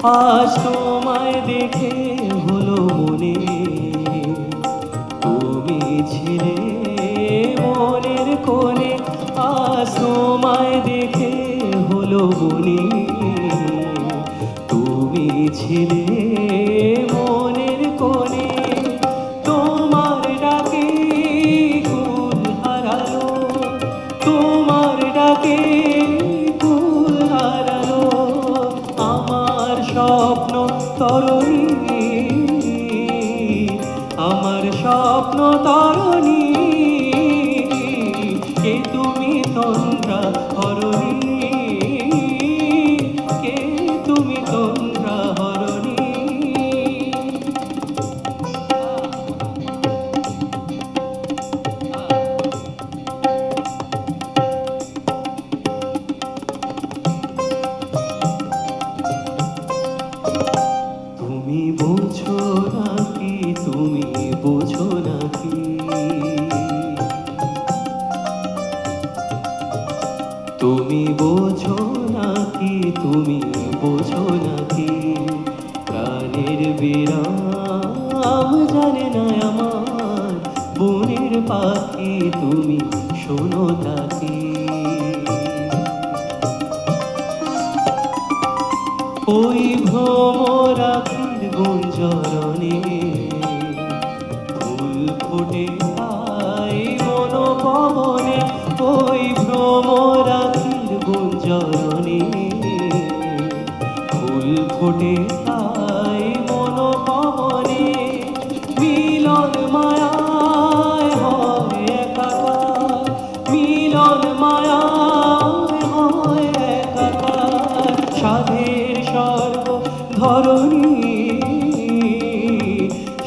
আজ তোমায় দেখে হলো মনে তুমি ছিলে মনের কোণে। আজ তোমায় দেখে হলো মনে তুমি ছিলে মনের কোণে। তোমার ডাকে কুল হারালো, তোমার ডাকে কুল হারালো আমার স্বপ্ন তরণী, আমার স্বপ্ন তরণী। কে তুমি তন্দ্রা হরণী, কে তুমি তন্দ্রা হরণী। তুমি বোঝো নাকি, তুমি বোঝো নাকি, তুমি বোঝো নাকি, তুমি বোঝো নাকি প্রাণের বিরাম জানে না আমার বনের পাখি। তুমি শোনো তাকি, ওই ভ্রমরাখির গুঞ্জরণে ফুল ফোটে তাই মনোপবনে। ওই ভ্রমরাখির গুঞ্জরণে ফুল ফোটে তাই মনোপবনে। মিলন মায়ায় হয় একাকার, মিলন মায়ায় হয় একাকার সাধের স্বর্গ ধরণী,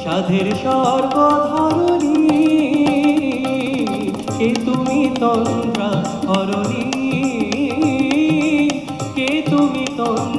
সাধের স্বর্গ ধরণী। কে তুমি তন্দ্রা হরণী, কে তুমি তন্দ্রা